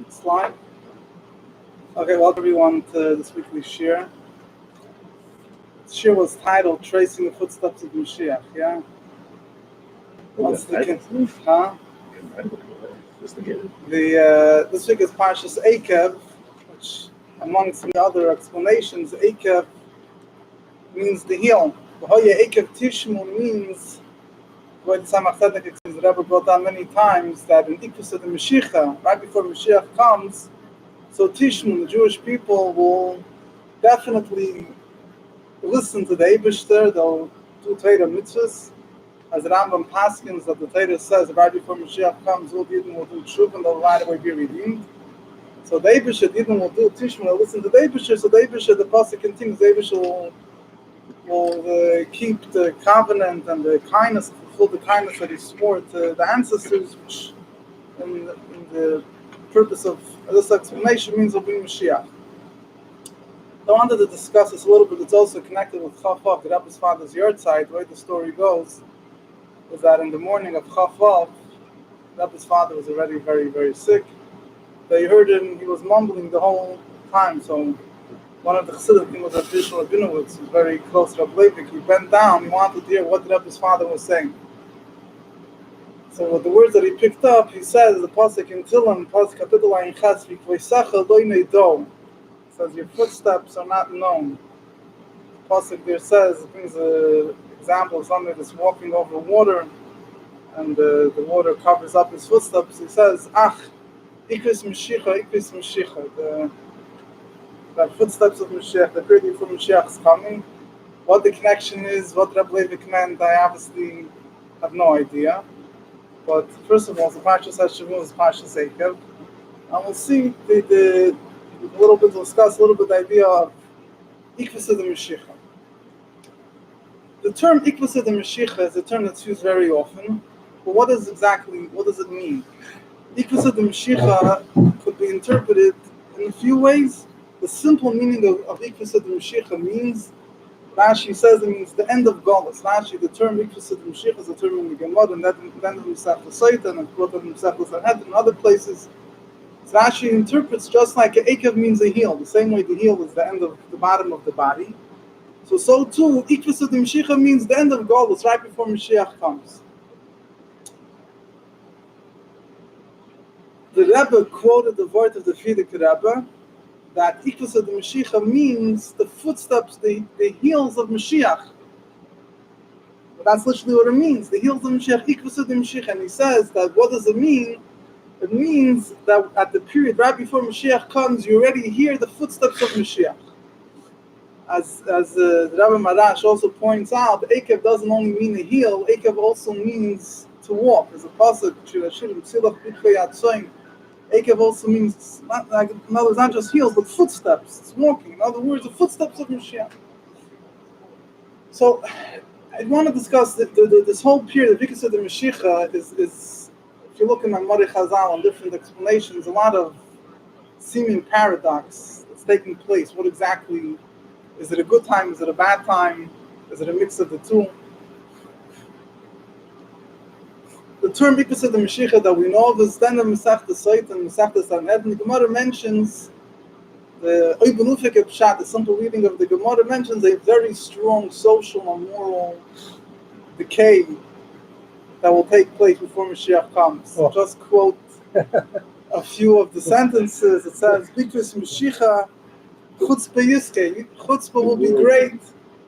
Slide. Okay, welcome everyone to this weekly Shiur. Shiur was titled "Tracing the Footsteps of Moshiach." Yeah. What's the huh? This week is Parshas Eikev, which, amongst the other explanations, Eikev means the heel. V'hoye Eikev Tishmu means, what Tzemach Tzedek explains, the Rebbe brought down many times, that in Ikvus of the Mashiach, right before Mashiach comes, so Tishmu, the Jewish people, will definitely listen to the Eibishter. They'll do Torah mitzvahs, as the Rambam paskins that the Torah says right before Moshiach comes, all the Yidden will do tshuva and they'll right away be redeemed. So the Eibishter, the Yidden will do Tishmu, they'll listen to the Eibishter. So the Eibishter, the pasuk continues, the Eibishter will keep the covenant and the kindness, fulfill the kindness that he swore to the ancestors, which in the purpose of this explanation means will be Moshiach. I wanted to discuss this a little bit. It's also connected with Chavav, the Rebbe's father's yard side. The way the story goes is that in the morning of Chavav, Rebbe's father was already very, very sick. They heard him, he was mumbling the whole time. So one of the Chassidim was Rabbi Sholom Zirkind, who was very close to Rabbi Leibik. He bent down, he wanted to hear what the Rebbe's father was saying. So with the words that he picked up, he says, the pasuk in Tehillim, pasuk kapitel ayin ches, v'kvoisecha lo neido. Says your footsteps are not known. The pasuk there says, it brings an example of somebody that's walking over water, and the water covers up his footsteps. He says, "Ach, ikris Mashiach, the footsteps of Mashiach, the period before Mashiach is coming." What the connection is, what Rabbi Leibik meant, I obviously have no idea. But first of all, the Parshas Shavuot is Parshas Eikev, and we'll see we'll discuss a little bit the idea of Ikvus of the Mashiach. The term Ikvus of the Mashiach is a term that's used very often, but what does it mean? Ikvus of the Mashiach could be interpreted in a few ways. The simple meaning of Ikvus of the Mashiach means, Rashi says it means the end of Golus. Rashi, the term Ikvus of the Mashiach is a term in the Gemara, and then in Masechta Sotah, and brought up in Masechta Sanhedrin, and other places. So Rashi interprets just like an Eikev means a heel, the same way the heel is the end of the bottom of the body. So too, Ikvus of the Mashiach means the end of Golus, right before Mashiach comes. The Rebbe quoted the word of the Frierdiker Rebbe that Ikvus of the Mashiach means the footsteps, the heels of Mashiach. But that's literally what it means, the heels of Mashiach, Ikvus of the Mashiach. And he says that what does it mean? It means that at the period right before Mashiach comes, you already hear the footsteps of Mashiach. As the Rabbi Marash also points out, Eikev doesn't only mean a heel, Eikev also means to walk. There's a pasuk, Eikev also means, in other words, not just heels, but footsteps. It's walking. In other words, the footsteps of Mashiach. So, I want to discuss this whole period of Ikvus of the Mashiach is if you look in Amari Chazal and different explanations, a lot of seeming paradox that's taking place. What exactly, is it a good time, is it a bad time, is it a mix of the two? The term Ikvus of the Mashiach that we know of is then in Masechta Sotah and Masechta Sanhedrin. The Gemara mentions, the Oibunufik Pshat, the simple reading of the Gemara mentions a very strong social and moral decay that will take place before Mashiach comes. Oh. Just quote a few of the sentences. It says, Bikvus Mashiach, Chutzpah Yiskei. Chutzpah will be great.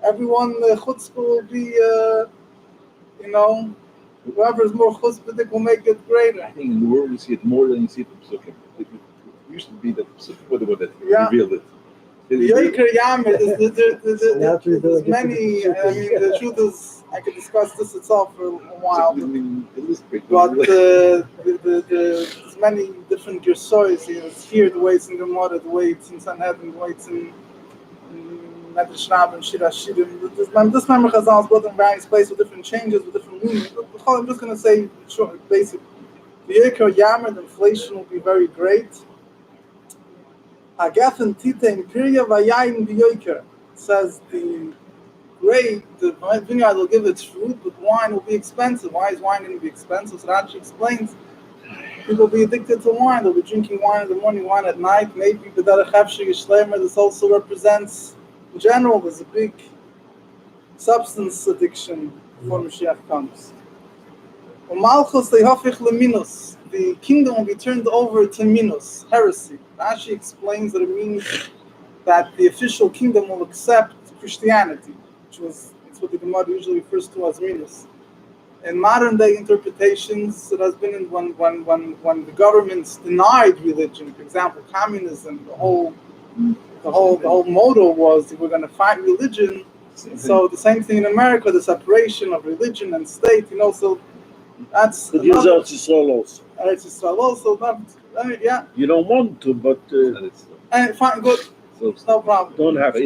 Everyone, Chutzpah will be, whoever is more chutzpahdik will make it greater. I think in the world you see it more than you see it in Psukim. It used to be that Psukim were the one that revealed it. Yoiker Yamer, there's many, the truth is, I could discuss this itself for a while, but there's many different gersois. It's here, the way it's in Gemara, the way it's in Sanhedrin, the way it's in Medrash Rabbah and Shir Hashirim. This member Chazal is brought in various places with different changes, with different meanings. I'm just going to say, short, basic. The Yoiker Yamer, the inflation will be very great. Agafen Tite Imperiya Vayayin B'Yoiker says the vineyard will give its fruit, but wine will be expensive. Why is wine going to be expensive? So Rashi explains People will be addicted to wine. They'll be drinking wine in the morning, wine at night. Maybe this also represents, in general, there's a big substance addiction before Moshiach comes. The kingdom will be turned over to minus, heresy. Rashi explains that it means that the official kingdom will accept Christianity, it's what the Gemara usually refers to as minus. In modern day interpretations, it has been when the governments denied religion. For example, communism. The whole motto was we're going to fight religion. So the same thing in America, the separation of religion and state. So that's. But here's Eretz Yisrael also. Eretz Yisrael also. Yeah. You don't want to, but. Fine, good. No problem. Don't have to.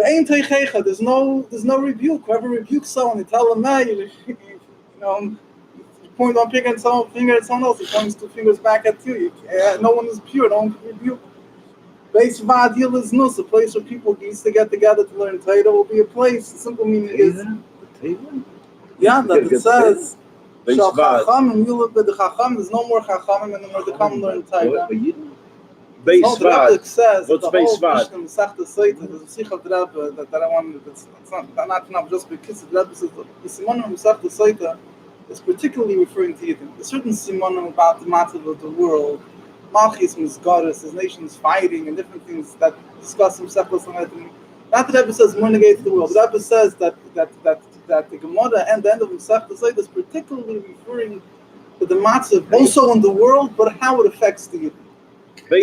There's no rebuke. Whoever rebukes someone, you tell them, you point one finger at someone else, he points two fingers back at you. No one is pure, no one can rebuke. Beis Vadil is nus, a place where people used to get together to learn Torah will be a place. The simple meaning is that it says Shal Chachamim Yulad B'D Chacham, there's no more Chachamim anymore to come learn Torah. Beis Vad. Says what's the Beis whole Vad? Mishnah Masechta Sotah, there's a Sikh of the Rebbe that I wanted. It's not enough just because the Rebbe says the Simanim Masechta Sotah is particularly referring to Yidden. There's certain Simanim about the matter of the world, Malchis Misgaris, his nations fighting and different things that discuss Masechta Sotah. That the Rebbe says more negates the world. The Rebbe says that the Gemara and the end of Masechta Sotah is particularly referring to the matter also in the world, but how it affects the Yidden.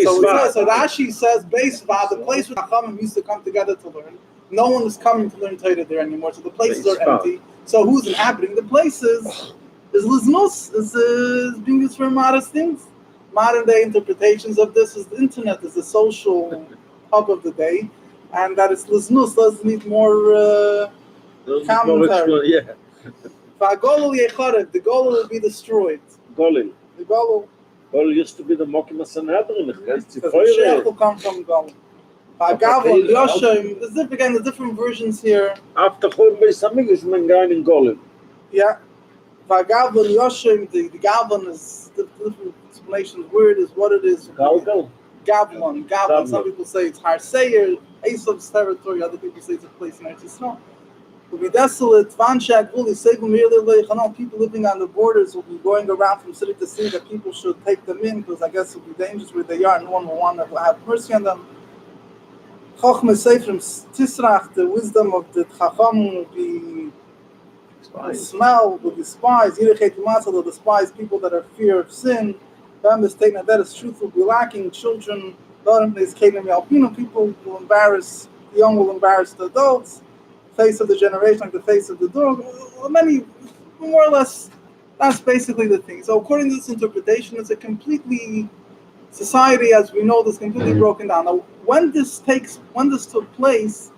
So Rashi says, Beis Vad, the place where Chachamim used to come together to learn, no one is coming to learn Torah there anymore, so the places are empty. So who's inhabiting the places? Is Lizmus, is being used for modest things. Modern day interpretations of this is the internet is the social hub of the day, and that it's Lizmus does need more commentary. The goal will be destroyed. Golil. The goal used to be the Mokim Sanhedrin. Moshiach will come from Golim. Gavon, Yoshem, there's different versions here. After Chol Beis Hamikdash, man going in Golim. Yeah. Gavon, Yoshem, the Gavon is the different explanations. Word is what it is. Gavon. Some people say it's Har Seir, Esav's territory. Other people say it's a place in Eretz Yisrael. Will be desolate. People living on the borders will be going around from city to city that people should take them in because I guess it will be dangerous where they are. No one will want to have mercy on them. Chochmah Seifrim Tisrach, the wisdom of the Chacham will be the smell, will despise. Yirachet Umatzah will despise people that are fear of sin. That is truth will be lacking. Children, people will embarrass, the young will embarrass the adults. Face of the generation, like the face of the dog. Many, more or less, that's basically the thing. So according to this interpretation, it's a completely society as we know this completely broken down. Now, when this took place,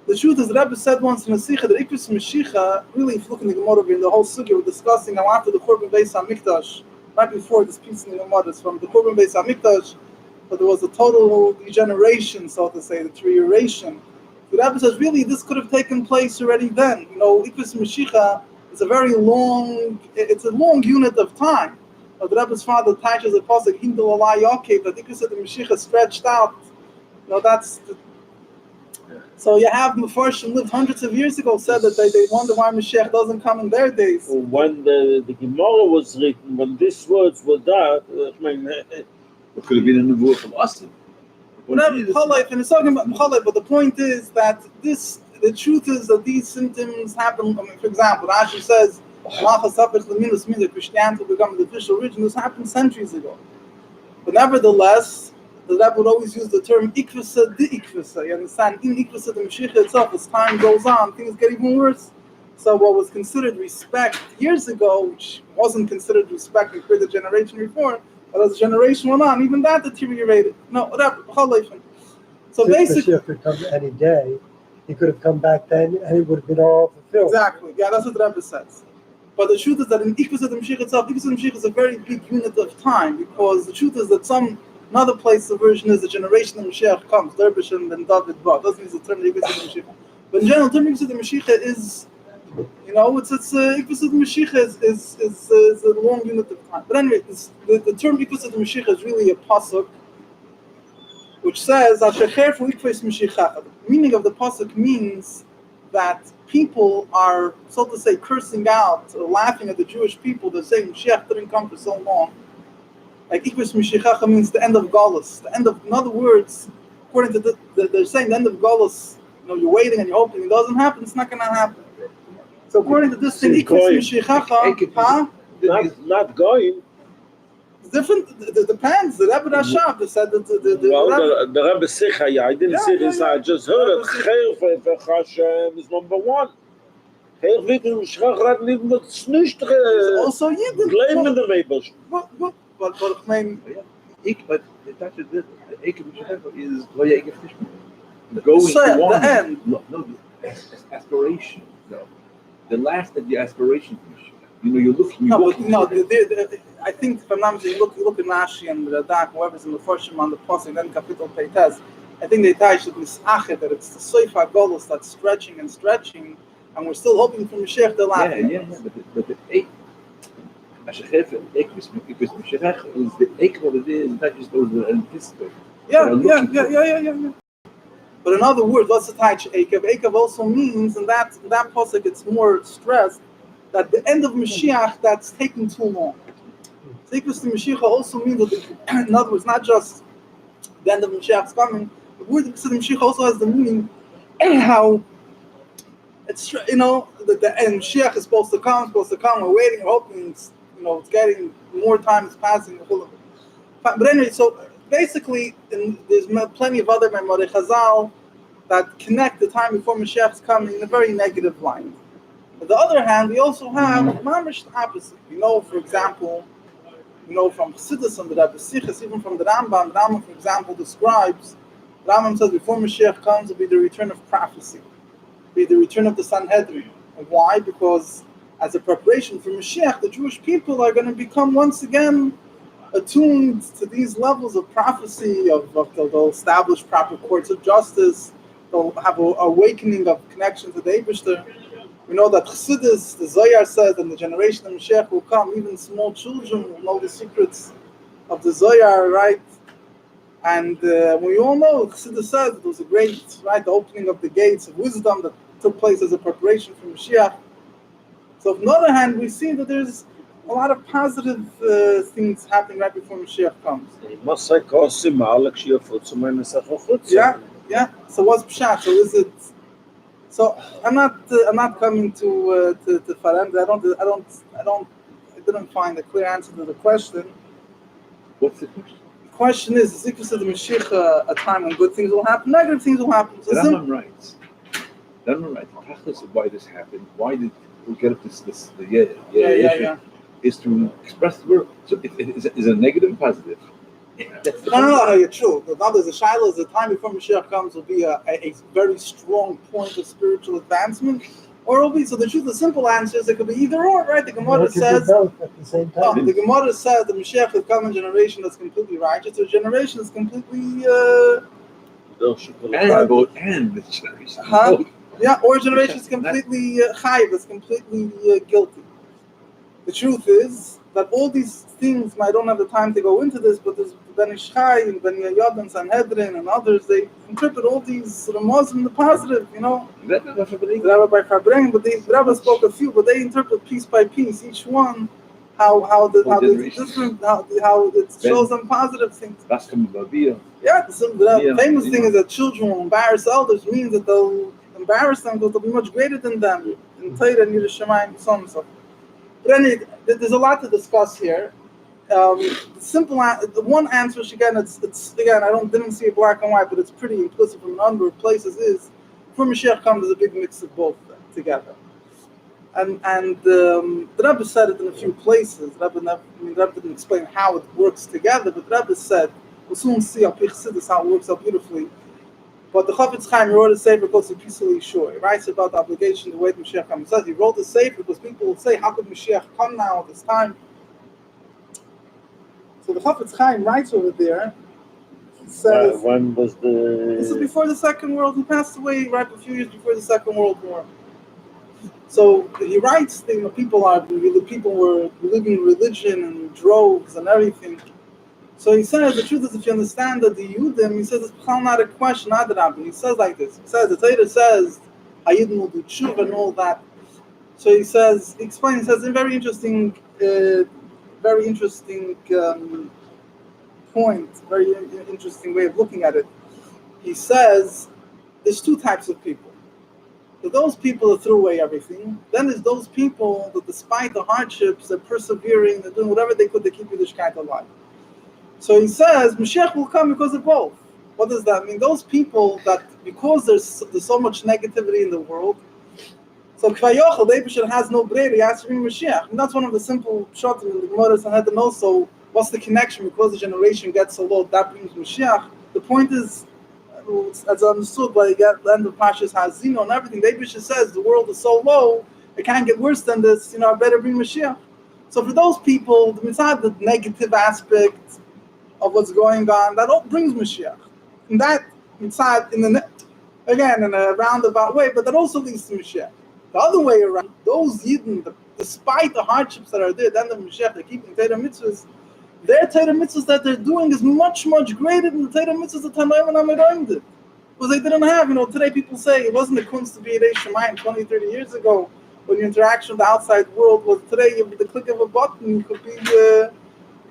the truth is the Rebbe said once in a Sikha that Ikvis Mashiach, really if you look in the Gemara in the whole Sugya, we're discussing how after the Korban Beis HaMikdash, right before this piece in the Gemara is from the Korban Beis HaMikdash, but there was a total degeneration, so to say, the deterioration. The Rebbe says, really, this could have taken place already then. Ikvis Mashiach is a long unit of time. The Rebbe's father attaches a pasuk, Hindel Alai Yaakov, that Ikvis of the Mashiach stretched out. So you have Mefarshim lived hundreds of years ago said that they wonder why Mashiach doesn't come in their days. When the Gemara was written, when these words were there, it could have been in the book of Austin. And it's talking about Mchalef, but the point is that the truth is that these symptoms happen. For example, Rashi says, means that Christianity will become the official religion. This happened centuries ago. But nevertheless, the Rebbe would always use the term ikvasa di ikvasa. You understand? In ikvasa, the Mashiach itself, as time goes on, things get even worse. So what was considered respect years ago, which wasn't considered respect before the generation before, but as the generation went on, even that deteriorated. So basically, Mashiach could come any day. He could have come back then, and it would have been all fulfilled. Exactly. Yeah, that's what the Rebbe says. But the truth is that in Ikvus of the Mashiach itself, Ikvus of the Mashiach is a very big unit of time, because the truth is that another place the version is the generation of Mashiach comes, Derbish and then David Ba. Doesn't use the term Ikvus of the Mashiach. But in general, the term Ikvus of the Mashiach is You know, it's Ikvus of the Moshiach is a long unit of time. But anyway, the term Ikvus of the Moshiach is really a pasuk which says Asher for Ikvus Moshiach. The meaning of the pasuk means that people are, so to say, cursing out or laughing at the Jewish people. They're saying Moshiach didn't come for so long. Like Ikvus Moshiach means the end of Galus. The end of, in other words, according to they're saying the end of Galus. You know, you're waiting and you're hoping it doesn't happen. It's not going to happen. So according to this thing, Ikvus Moshiach, not going. it's different. It depends. The Rebbe Rashab said that the Rabbi Sicha, I didn't see this. I just heard it. Chair for Hashem is number one. Chair wird im Schachrat lieben, das nicht also Yidden. Blame in the Meibosh. But I mean, but the touch of the Ekev is Loya Ekev Tishman. Going to one. The end. No, aspiration. No. The last of the aspiration. You know, you're looking. I think if I'm not mistaken, you look at Rashi and the Radak, whoever's in the first on the Pasuk, then Kapitel Peites. I think they tie should misachet that it's the Soifa Golos that's stretching and stretching, and we're still hoping for Mashiach to laugh. Yeah. But the Mashiach is the Ekev what it is. That just those that anticipate. Yeah. But in other words, what's the Taich Ekev? Ekev also means, in that pasuk, it's more stressed that the end of Mashiach that's taking too long. Ekev to Mashiach also means that, in other words, not just the end of Mashiach's coming. The word Mashiach also has the meaning how it's, you know, that the end Mashiach is supposed to come. We're waiting, we're hoping. It's getting more time is passing. But anyway, so basically, there's plenty of other Memorei Chazal that connect the time before Mashiach's coming in a very negative line. On the other hand, we also have mamish opposite. For example, from Chassidus and the Rabbi Sichas, even from the Rambam. The Rambam, for example, describes. The Rambam says before Mashiach comes, will be the return of prophecy, be the return of the Sanhedrin. And why? Because as a preparation for Mashiach, the Jewish people are going to become once again attuned to these levels of prophecy. They'll establish proper courts of justice. They'll have an awakening of connection to the Eibishter. We know that Chassidus, the Zohar says, and the generation of Mashiach will come. Even small children will know the secrets of the Zohar, right? And we all know, Chassidus says, it was a great, right, the opening of the gates of wisdom that took place as a preparation for Mashiach. So on the other hand, we see that there's a lot of positive things happening right before Mashiach comes. Yeah. So what's Pshat? So is it? So I'm not coming to Farem. I didn't find a clear answer to the question. What's the question? The question is the Mashiach a time when good things will happen, negative things will happen. So Rambam writes. The tachlis of why this happened. Why did we get up this is to express the word. So it is a negative and positive. No, you're true. Now there's a shiloh. The time before Mashiach comes will be a very strong point of spiritual advancement, or it'll be. So the truth, the simple answer is it could be either or, right? The Gemara says both at the same time. The Gemara says the Mashiach will come in a generation that's completely righteous, or a generation that's completely and this generation. Yeah, or a generation is completely chayiv, it's completely guilty. The truth is that all these things, I don't have the time to go into this, but there's Ben Ish Chai and Ben Yayad and Sanhedrin and others, they interpret all these Ramaz in the positive, The Rabbi Farbrengen, but the Rabbi spoke a few, but they interpret piece by piece, each one, how it shows them positive things. Yeah, the famous thing is that children will embarrass elders, means that they'll embarrass them because they'll be much greater than them in Torah and Yerushalayim, so on and so forth. But anyway, there's a lot to discuss here. The one answer, again, it's again, didn't see it black and white, but it's pretty implicit from a number of places. Is before Mashiach comes, there's a big mix of both together. And the Rebbe said it in a few places. The Rebbe didn't explain how it works together, but the Rebbe said we'll soon see how it works out beautifully. But the Chafetz Chaim wrote a sefer called Peacefully Shiur. He writes about the obligation to wait Mashiach comes. He says he wrote a sefer because people will say, how could Mashiach come now at this time? So the Chafetz Chaim writes over there, he says, when was this is before the Second World. He passed away right a few years before the Second World War. So he writes, people were living religion and droves and everything. So he says, the truth is, if you understand that the Yudim, he says it's not a question, not that happened. He says like this. He says, the Torah says, Hayidin will do tshuva and all that. So he says, he explains, he says a very interesting point, very interesting way of looking at it. He says, there's two types of people. So those people that threw away everything. Then there's those people that despite the hardships, they're persevering, they're doing whatever they could to keep Yiddishkeit alive. So he says, Moshiach will come because of both. What does that mean? Those people that, because there's so much negativity in the world, so Kvayochel, the Eibusher has no bread, he has to bring Moshiach. And that's one of the simple shots in the Gemara Sanhedrin also. What's the connection? Because the generation gets so low, that brings Moshiach. The point is, as understood by the end of Pashas Hazino and everything, the Eibusher says the world is so low, it can't get worse than this, I better bring Moshiach. So for those people, the negative aspect of what's going on, that all brings Mashiach. And that, inside, in a roundabout way, but that also leads to Mashiach. The other way around, those Yidden, despite the hardships that are there, then the Mashiach, they're keeping Torah mitzvahs, their Torah mitzvahs that they're doing is much, much greater than the Torah mitzvahs that Tanoim and Amiroim did. Because they didn't have, today people say it wasn't a kunst to be a Reish Shamayim 20, 30 years ago, when your interaction with the outside world was today, with the click of a button, you could be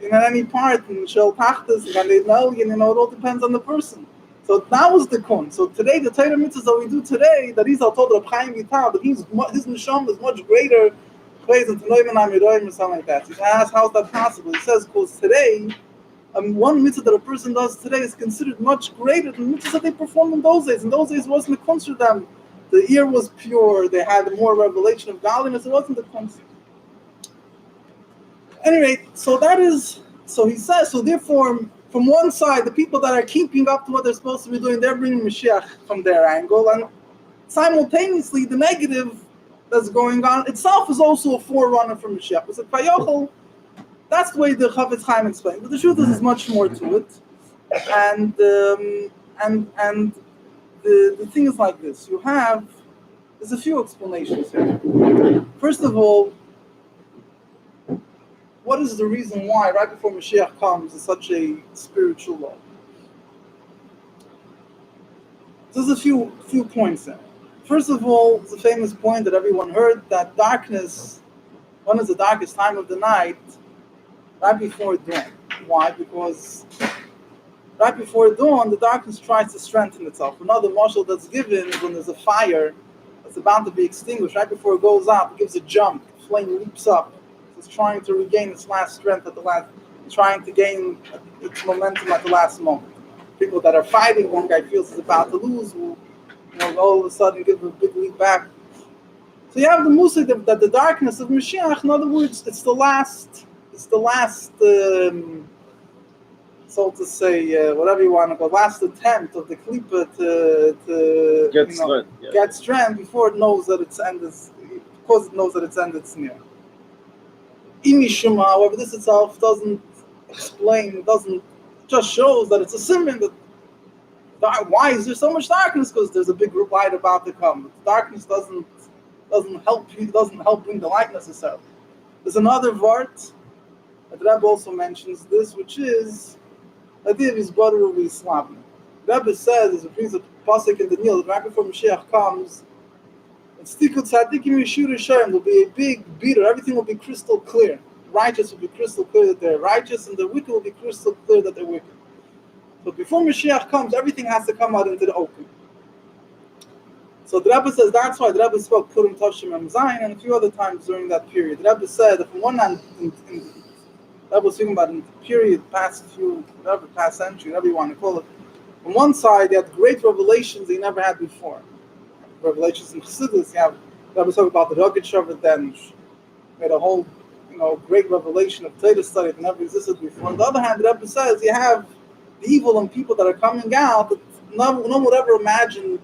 in any part, in Shel Tachtas, and it all depends on the person. So that was the kun. So today, the Torah mitzvahs that we do today, that he's told Reb Chaim Vital, that his neshama is much greater place than Tanoim and Amiroim or something like that. He asks, how's that possible? He says, because today, one mitzvah that a person does today is considered much greater than mitzvahs that they performed in those days. In those days, it wasn't a kunst for them. The ear was pure, they had more revelation of godliness, it wasn't a kunst. Anyway, so he says, so therefore, from one side, the people that are keeping up to what they're supposed to be doing, they're bringing Mashiach from their angle, and simultaneously, the negative that's going on itself is also a forerunner for Mashiach. It's a Kayochel, that's the way the Chavetz Chaim explained. But the truth is, there's much more to it, and the thing is like this. There's a few explanations here. First of all, what is the reason why right before Mashiach comes is such a spiritual law? There's a few points there. First of all, it's a famous point that everyone heard, that darkness, when is the darkest time of the night? Right before dawn. Why? Because right before dawn, the darkness tries to strengthen itself. Another mashal that's given is when there's a fire that's about to be extinguished. Right before it goes out, it gives a jump. The flame leaps up. It's trying to regain its last strength trying to gain its momentum at the last moment. People that are fighting, one guy feels he's about to lose, will all of a sudden give a big leap back. So you have the musik that the darkness of Mashiach, in other words, it's the last, so to say, whatever you want to go, last attempt of the Klippa to get strength before it knows that its end is, because it knows that its end is near. Imishuma, however, this itself doesn't explain, just shows that it's a simon that why is there so much darkness? Because there's a big light about to come. Darkness doesn't help you, doesn't help bring the light necessarily. There's another vart that Rebbe also mentions this, which is the idea of his brother of Islam. Rebbe says, as a brings a pasuk in the Nil, that right before Mashiach comes, there'll be a big beater, everything will be crystal clear. Righteous will be crystal clear that they're righteous, and the wicked will be crystal clear that they're wicked. So before Mashiach comes, everything has to come out into the open. So the Rebbe says that's why the Rebbe spoke Purim, Tashim, and Zayin, and a few other times during that period. The Rebbe said that from one hand, the Rebbe was speaking about in the period past century, whatever you want to call it. On one side, they had great revelations they never had before. Revelations in Chassidus, you have the Rebbe talking about the Rocket Shavuot, then made a whole, great revelation of Torah study that never existed before. On the other hand, the Rebbe says you have the evil and people that are coming out that no one would ever imagine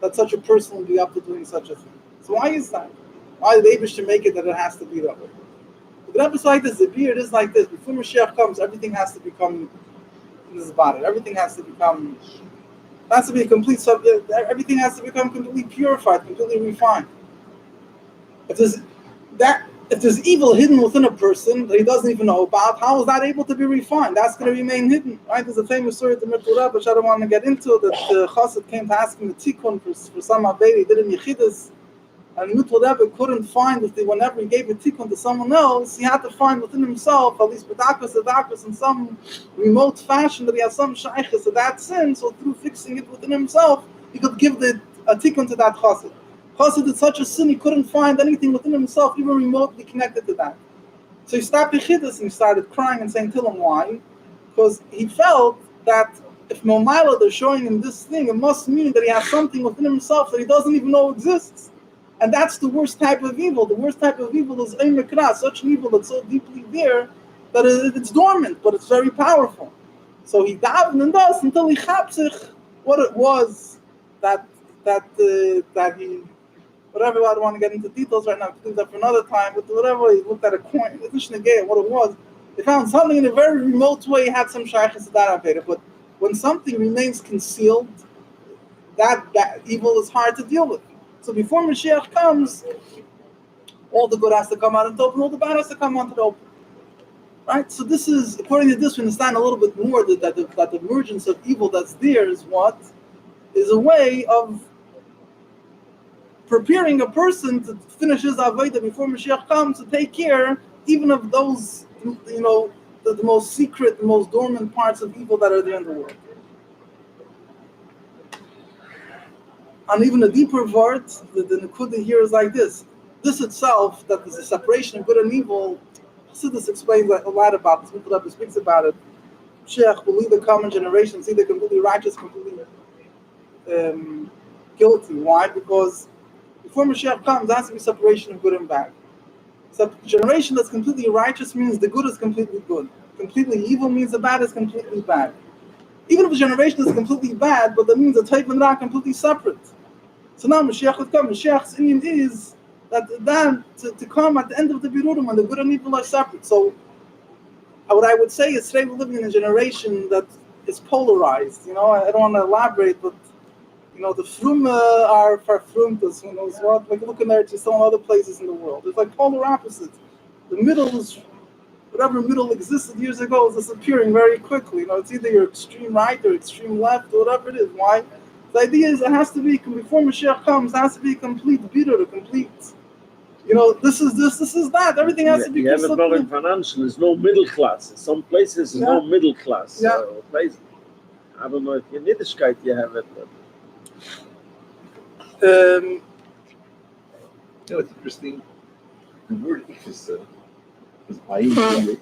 that such a person would be up to doing such a thing. So why is that? Why did the Eibush make it that it has to be that way? The Rebbe is like this, the beard is like this. Before Mashiach comes, everything has to become this body. Everything has to become, has to be a complete subject. Everything has to become completely purified, completely refined. If there's evil hidden within a person that he doesn't even know about, how is that able to be refined? That's going to remain hidden, right? There's a famous story at the Mitzvah Rebbe, which I don't want to get into, that the Chassid came to ask him a tikkun for some Aveda he did in Yechidus, and Mitzvah Rebbe couldn't find whenever he gave a tikkun to someone else, he had to find within himself, at least b'dakus, in some remote fashion, that he has some shaykhs of that sin, so through fixing it within himself, he could give a tikkun to that Chassid. Chassid did such a sin, he couldn't find anything within himself, even remotely connected to that. So he stopped Yechidus and he started crying and saying, tell him why. Because he felt that if Momaila, they're showing him this thing, it must mean that he has something within himself that he doesn't even know exists. And that's the worst type of evil. The worst type of evil is Ein Mekra, such an evil that's so deeply there that it's dormant, but it's very powerful. So he davened and does until he chapsich what it was that he, whatever, I don't want to get into details right now, I think that for another time, but whatever, he looked at a coin, what it was, they found something in a very remote way, had some shaykhs to that Aveda, but when something remains concealed, that evil is hard to deal with. So before Moshiach comes, all the good has to come out into the open, all the bad has to come out into the open. Right? So this is, according to this, we understand a little bit more that the emergence of evil that's there is what? Is a way of preparing a person to finish his Avodah before Moshiach comes, to take care even of those, the most secret, the most dormant parts of evil that are there in the world. And even a deeper word, the Nekuda here is like this. This itself, that there's a separation of good and evil, Chassidus explains a lot about this. Rebbe speaks about it. Moshiach will lead the coming generations either completely righteous, completely guilty. Why? Because before Moshiach comes, there has to be separation of good and bad. So a generation that's completely righteous means the good is completely good. Completely evil means the bad is completely bad. Even if a generation is completely bad, but that means the Tov and Ra are completely separate. So now Moshiach would come. Moshiach's Indian is that to come at the end of the Birurim when the good and evil are separate. So what I would say is today we're living in a generation that is polarized. I don't want to elaborate, but the Frum are Farfrumtas, who knows what. Like look in there to some other places in the world. It's like polar opposites. The middle is, whatever middle existed years ago is disappearing very quickly. It's either your extreme right or extreme left or whatever it is. Why? The idea is it has to be, before Mashiach comes, it has to be a complete birur, a complete, this is this is that. Everything has to be You have a very financial, there's no middle class. In some places there's no middle class. Yeah. I don't know if in Yiddishkeit you have it, but it's interesting. The word is Ayin,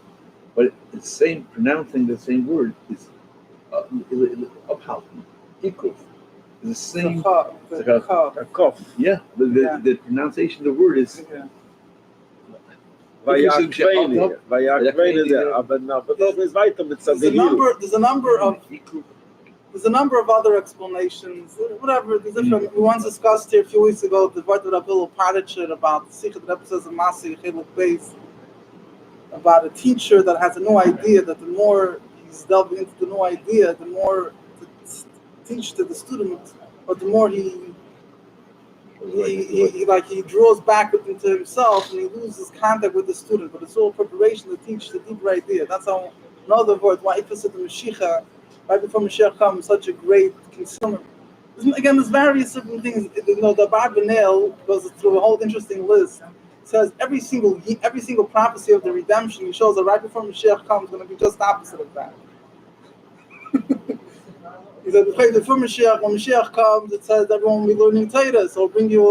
but it's the same, pronouncing the same word is uphalten, equal. It's the same. a cough. Yeah, the pronunciation of the word is. There's a number of other explanations. Whatever. We once discussed here a few weeks ago the word of Rabbi Sholom about the Sikh that says a Masi Chiluk Beis, about a teacher that has a new idea, that the more he's delving into the new idea, the more to teach to the student, but the more he draws back into himself and he loses contact with the student. But it's all preparation to teach the deeper idea. That's how, in other words, why if it's the Mashiach, right before Mashiach comes, such a great consumer. Again, there's various different things. The Bar Benel goes through a whole interesting list. It says every single prophecy of the redemption, he shows that right before Mashiach comes, is going to be just the opposite of that. He said, before Mashiach, when Mashiach comes, it says everyone will be learning Torah, so I'll bring you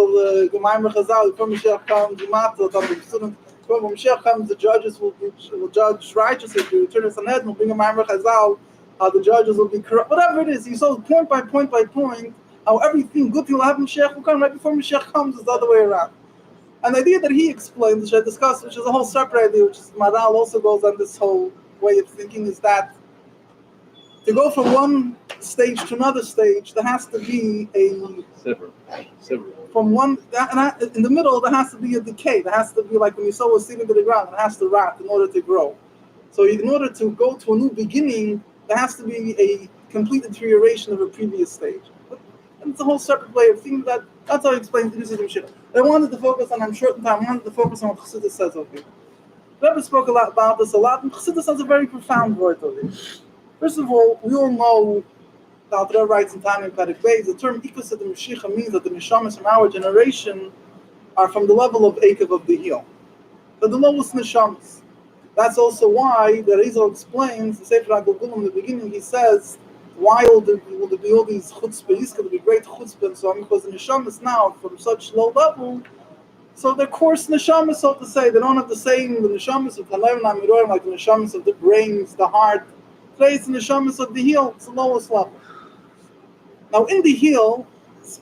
Gemaim Chazal. Before Mashiach comes, the student. When Mashiach comes, the judges will judge righteously. The return of Sanhedrin will bring a Gemaim Chazal. How the judges will be corrupt, whatever it is. He saw point by point by point how everything good will happen. Mashiach will come right before Mashiach comes is the other way around. And the idea that he explained, which I discussed, which is a whole separate idea, which is Maral also goes on this whole way of thinking, is that to go from one stage to another stage, there has to be a separate. From one in the middle, there has to be a decay. There has to be like when you sow a seed into the ground, it has to rot in order to grow. So in order to go to a new beginning, there has to be a complete deterioration of a previous stage. And it's a whole separate way of thinking that That's how he explains the Moshiach. I wanted to focus on, I'm short in time, I wanted to focus on what Chassidus says over here. The Rebbe spoke a lot about this a lot, and Chassidus has a very profound word over here. First of all, we all know that the Rebbe writes in time in Perek Beis, the term Ikus of the Moshiach means that the Neshamas from our generation are from the level of Ekev of the heel. They're the lowest Neshamas. That's also why the Rizal explains, the Sefer HaGilgulim in the beginning, he says, why will there be all these chutzpah? There will be great chutzpah and so on, because the neshamas now from such low level, so they're coarse neshamas, so to say. They don't have the neshamas of Tanaim and Amirorim, like the neshamas of the brains, the heart. Today it's the neshamas of the heel, it's the lowest level. Now in the heel,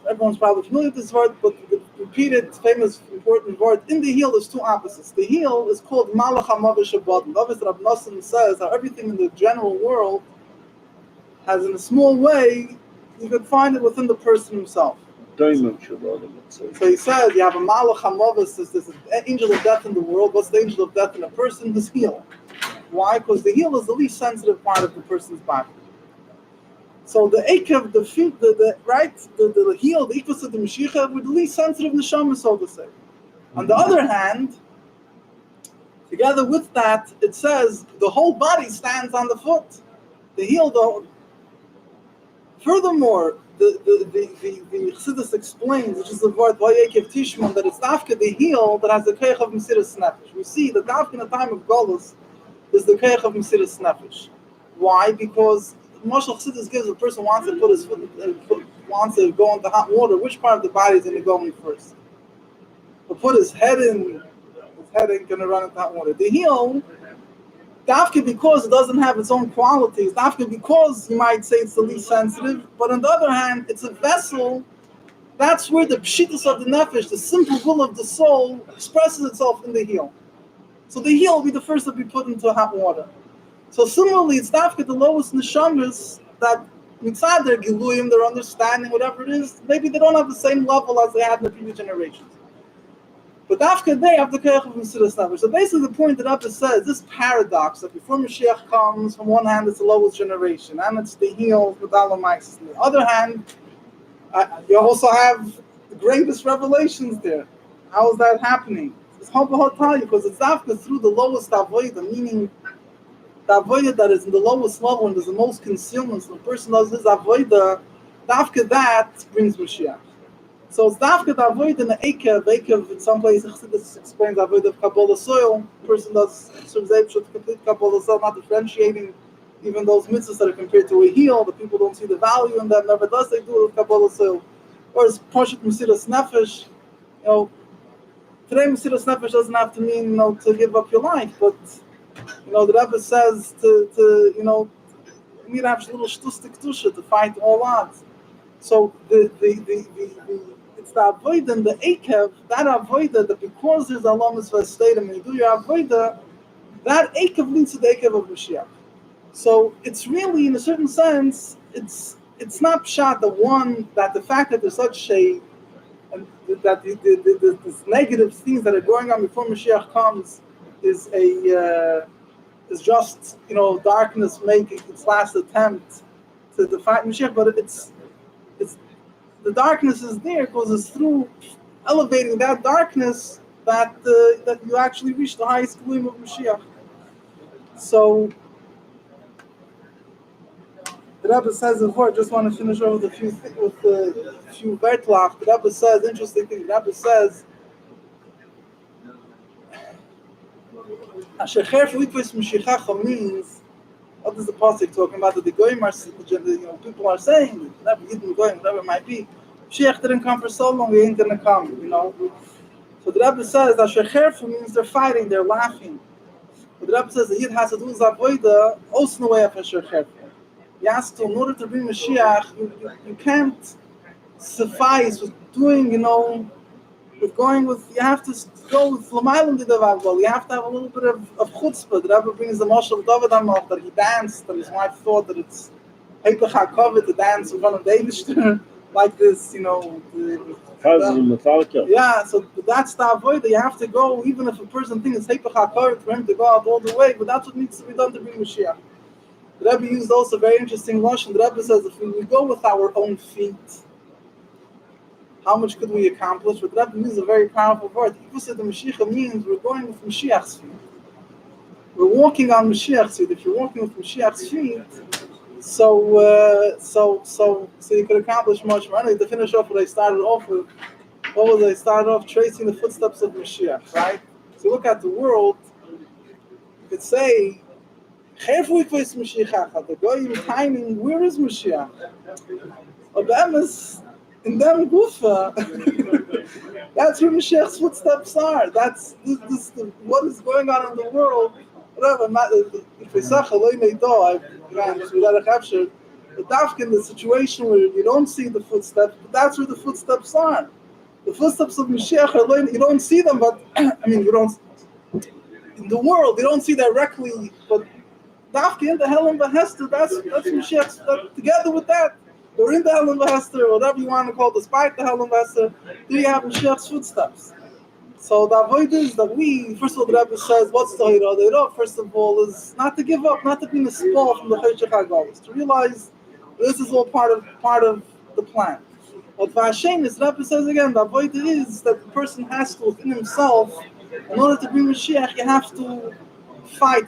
everyone's probably familiar with this word, but repeated, famous, important word, in the heel there's two opposites. The heel is called Malach HaMavish Abad. Obviously Rabbi Nosson says that everything in the general world has, in a small way, you could find it within the person himself. So he says you have a Malach HaMavis, there's an angel of death in the world. What's the angel of death in a person? His heel. Why? Because the heel is the least sensitive part of the person's body. So the Ekev, the feet, the heel, the Ikus of the Moshiach, were the least sensitive neshama, so to say. On the other hand, together with that, it says the whole body stands on the foot. The heel don't. Furthermore, the Chassidus explains, which is the word Vayekev Tishmon, that it's dafka the heel that has the keich of Mesiras Nefesh. We see that dafka in the time of Golus is the keich of Mesiras Nefesh. Why? Because Moshiach Chassidus gives a person wants to put his foot, wants to go into hot water. Which part of the body is going to go in first? But put his head in. His head ain't going to run into hot water. The heel, dafka because it doesn't have its own qualities, dafka because you might say it's the least sensitive, but on the other hand, it's a vessel. That's where the pshitus of the nefesh, the simple will of the soul, expresses itself in the heel. So the heel will be the first to be put into hot water. So similarly, it's dafka the lowest neshamas that mitzad their giluyim, their understanding, whatever it is, maybe they don't have the same level as they had in the previous generations. But dafka they have the keich of Mesiras Nefesh. So basically the point that Abba says, this paradox, that before Moshiach comes, from one hand it's the lowest generation, and it's the heel with Alamais. On the other hand, you also have the greatest revelations there. How is that happening? It's Hobahotali, because it's dafka through the lowest avodah, meaning the avodah that is in the lowest level and there's the most concealment. So the person does his avodah, dafka that brings Moshiach. So it's dafka the avodah in the Ekev in some places this explains the avodah of Kabbalah soil. The person does complete Kabbalah soil, not differentiating even those mitzvahs that are compared to a heel. The people don't see the value in them. Nevertheless, they do it with Kabbalah soil. Or it's Poshet Mesiras Nefesh. Today Mesiras Nefesh doesn't have to mean to give up your life, but the Rebbe says to you need to have a little shtustik tusha to fight all odds. So the it's the avodah and the Ekev, that avodah that because there's alamas v'estadim and you do your avodah, that Ekev leads to the Ekev of Moshiach. So it's really, in a certain sense, it's not pshat the fact that there's such a and that this negative things that are going on before Moshiach comes is just darkness making its last attempt to defeat Moshiach, but it's the darkness is there because it's through elevating that darkness that you actually reach the highest gleam of Moshiach. So the Rebbe says before, I just want to finish off with a few vertlach. The Rebbe says, interesting thing, the Rebbe says, Asher Felipas Moshiach means, what is the pasuk talking about? That the goyim are, people are saying, Rebbe Yidden goyim, whatever it might be, Moshiach didn't come for so long, he ain't gonna come, So the Rebbe says, Asher means they're fighting, they're laughing. But the Rebbe says the Yid has to do his avodah, also in the way of Asher. He has to, in order to bring Moshiach, you can't suffice with doing, with going with, you have to go with Lamaylam Didavagol. You have to have a little bit of chutzpah. The Rebbe brings the Moshe of David Amok that he danced, and his wife thought that it's Heipach HaKavod to dance in front of David like this, Yeah, so that's the avodah. You have to go, even if a person thinks it's Heipach HaKavod for him to go out all the way, but that's what needs to be done to bring Moshiach. The Rebbe used also a very interesting lashon. The Rebbe says if we go with our own feet, how much could we accomplish? But that means a very powerful word. The Moshiach means we're going with Moshiach's feet. We're walking on Moshiach's feet. If you're walking with Moshiach's feet, so you could accomplish much more. Anyway, to finish off what I started off with, I started off tracing the footsteps of Moshiach, right? So look at the world, you could say, the goyim timing, where is Moshiach? Obemis, in them gufa, that's where Moshiach's footsteps are. That's this what is going on in the world. Whatever, if we say the dafk in the situation where you don't see the footsteps, but that's where the footsteps are. The footsteps of Moshiach are, you don't see them, but you don't in the world, you don't see directly, but dafk in the Helen Behester, that's Moshiach's, together with that, or in the Helen Behester, whatever you want to call it, despite the Helen Behester, do you have Moshiach's footsteps? So the avoid is that we, first of all, the Rebbe says, what's the Hira? The Hira, first of all, is not to give up, not to be in a spall from the Chayshach HaGolos, to realize this is all part of the plan. What Vashem is, the Rebbe says again, the avoid is that the person has to, within himself, in order to bring Mashiach, you have to fight.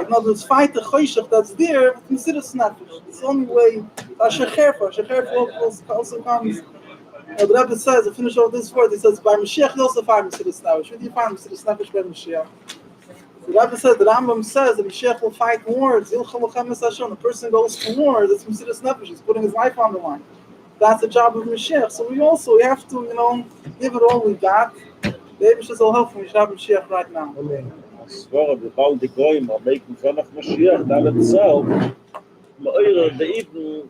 In other words, fight the Chayshach that's there, but consider Nefesh. It's the only way. Asher also comes. The Rebbe says, to finish off this word, he says, by Mashiach you also find Mesiras Nefesh. Where do you find Mesiras Nefesh by Mashiach? The Rebbe says, the Rambam says that Mashiach will fight wars. The person goes to war, that's Mesiras Nefesh. He's putting his life on the line. That's the job of Mashiach. So we have to, give it all we got. The Eibishter will help when we should have Mashiach right now. Amen. I swear, the Baal the Goyim are making fun of Moshiach, that itself, the even